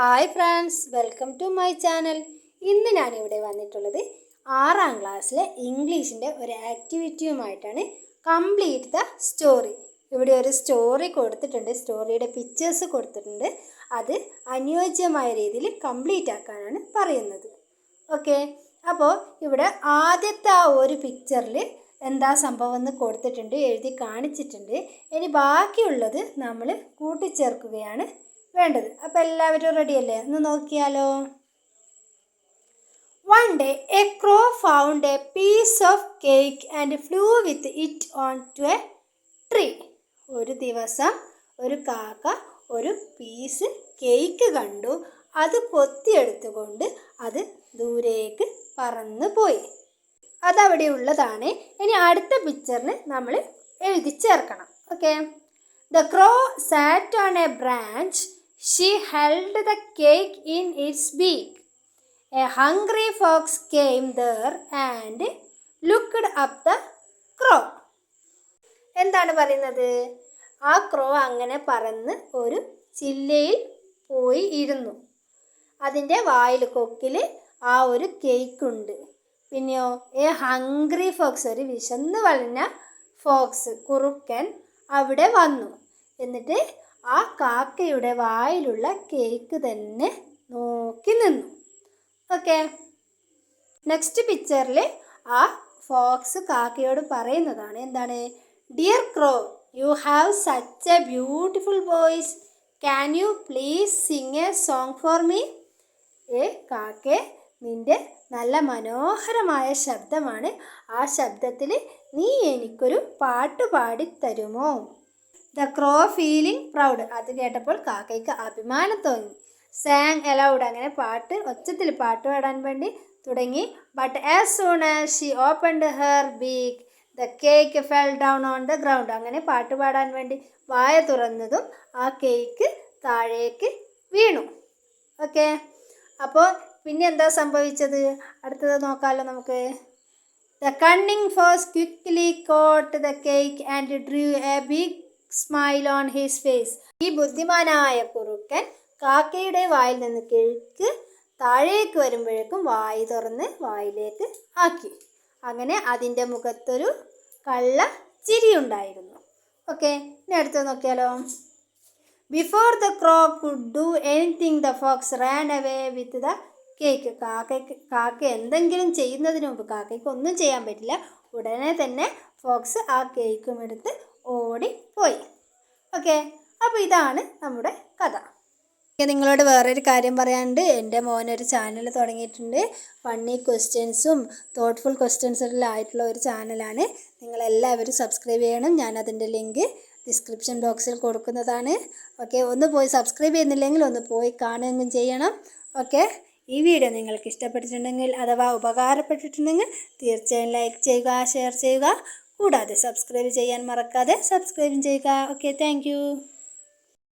Hi friends, welcome to my channel. ഇന്ന് ഞാനിവിടെ വന്നിട്ടുള്ളത് 6ാം ക്ലാസ്സിലെ ഇംഗ്ലീഷിൻ്റെ ഒരു ആക്ടിവിറ്റിയുമായിട്ടാണ്. Complete the story. ഇവിടെ ഒരു സ്റ്റോറി കൊടുത്തിട്ടുണ്ട്, സ്റ്റോറിയുടെ പിക്ചേഴ്സ് കൊടുത്തിട്ടുണ്ട്. അത് അനുയോജ്യമായ രീതിയിൽ കംപ്ലീറ്റ് ആക്കാനാണ് പറയുന്നത്. ഓക്കെ, അപ്പോൾ ഇവിടെ ആദ്യത്തെ ആ ഒരു പിക്ചറിൽ എന്താ സംഭവം എന്ന് കൊടുത്തിട്ടുണ്ട്, എഴുതി കാണിച്ചിട്ടുണ്ട്. ഇനി ബാക്കിയുള്ളത് നമ്മൾ കൂട്ടിച്ചേർക്കുകയാണ് വേണ്ടത്. അപ്പോൾ എല്ലാവരും റെഡിയല്ലേ? ഒന്ന് നോക്കിയാലോ. One day a crow found a piece of cake and flew with it onto a tree. ഒരു ദിവസം ഒരു കാക്ക ഒരു പീസ് കേക്ക് കണ്ടു. അത് കൊത്തിയെടുത്തുകൊണ്ട് അത് ദൂരേക്ക് പറന്നു പോയി. അതവിടെ ഉള്ളതാണ്. ഇനി അടുത്ത പിക്ചറിന് നമ്മൾ എഴുതി ചേർക്കണം. Okay. The crow sat on a branch. She held the cake in its beak. A hungry fox came there and looked up the crow. എന്താണ് പറയുന്നത്? ആ ക്രോ അങ്ങനെ പറന്ന് ഒരു ചില്ലയിൽ പോയി ഇരുന്നു. അതിൻ്റെ വായിൽ കൊക്കിൽ ആ ഒരു കേക്കുണ്ട്. പിന്നെയോ എ ഹംഗ്രി ഫോക്സ്, ഒരു വിശന്ന് വളഞ്ഞ ഫോക്സ്, കുറുക്കൻ അവിടെ വന്നു. എന്നിട്ട് ആ കാക്കയുടെ വായിലുള്ള കേക്ക് തന്നെ നോക്കി നിന്നു. ഓക്കെ. നെക്സ്റ്റ് പിക്ചറിൽ ആ ഫോക്സ് കാക്കയോട് പറയുന്നതാണ്. എന്താണ്? Dear crow, you have such a beautiful voice. Can you please sing a song for me? കാക്കേ, നിൻ്റെ നല്ല മനോഹരമായ ശബ്ദമാണ്. ആ ശബ്ദത്തിൽ നീ എനിക്കൊരു പാട്ട് പാടിത്തരുമോ? The crow feeling proud. അത് കേട്ടപ്പോൾ കാക്കയ്ക്ക് അഭിമാനം തോന്നി. സാങ് അലൗഡ്, അങ്ങനെ ഒച്ചത്തിൽ പാട്ട് പാടാൻ വേണ്ടി തുടങ്ങി. But as soon as she opened her beak the cake fell down on the ground. അങ്ങനെ പാട്ട് പാടാൻ വേണ്ടി വായ തുറന്നതും ആ കേക്ക് താഴേക്ക് വീണു. ഓക്കെ. അപ്പോൾ പിന്നെ എന്താ സംഭവിച്ചത്? അടുത്തത് നോക്കാമല്ലോ നമുക്ക്. The cunning fox quickly caught the cake and drew a big smile on his face. ഈ ബുദ്ധിമാനായ കുറുക്കൻ കാക്കയുടെ വായിൽ നിന്ന് കേക്ക് താഴേക്ക് വരുമ്പോഴേക്കും വായി തുറന്ന് വായിലേക്ക് ആക്കി. അങ്ങനെ അതിൻ്റെ മുഖത്തൊരു കള്ള ചിരിയുണ്ടായിരുന്നു. ഓക്കെ, ഇനി അടുത്ത് നോക്കിയാലോ. Before the crow could do anything the fox ran away with the cake. കാക്ക എന്തെങ്കിലും ചെയ്യുന്നതിന് മുമ്പ്, കാക്കയ്ക്ക് ഒന്നും ചെയ്യാൻ പറ്റില്ല, ഉടനെ തന്നെ ഫോക്സ് ആ കേക്കും എടുത്ത് ഓടിപ്പോയി. ഓക്കെ, അപ്പോൾ ഇതാണ് നമ്മുടെ കഥ. നിങ്ങളോട് വേറൊരു കാര്യം പറയാനുണ്ട്. എൻ്റെ മോനൊരു ചാനൽ തുടങ്ങിയിട്ടുണ്ട്. ഫണ്ണി ക്വസ്റ്റ്യൻസും തോട്ട്ഫുൾ ക്വസ്റ്റ്യൻസും ആയിട്ടുള്ള ഒരു ചാനലാണ്. നിങ്ങളെല്ലാവരും സബ്സ്ക്രൈബ് ചെയ്യണം. ഞാനതിൻ്റെ ലിങ്ക് ഡിസ്ക്രിപ്ഷൻ ബോക്സിൽ കൊടുക്കുന്നതാണ്. ഓക്കെ, ഒന്ന് പോയി സബ്സ്ക്രൈബ് ചെയ്യുന്നില്ലെങ്കിൽ ഒന്ന് പോയി കാണുകയും ചെയ്യണം. ഓക്കെ, ഈ വീഡിയോ നിങ്ങൾക്ക് ഇഷ്ടപ്പെട്ടിട്ടുണ്ടെങ്കിൽ അഥവാ ഉപകാരപ്പെട്ടിട്ടുണ്ടെങ്കിൽ തീർച്ചയായും ലൈക്ക് ചെയ്യുക, ഷെയർ ചെയ്യുക. കൂടാതെ സബ്സ്ക്രൈബ് ചെയ്യാൻ മറക്കാതെ സബ്സ്ക്രൈബ് ചെയ്യുക. Okay, thank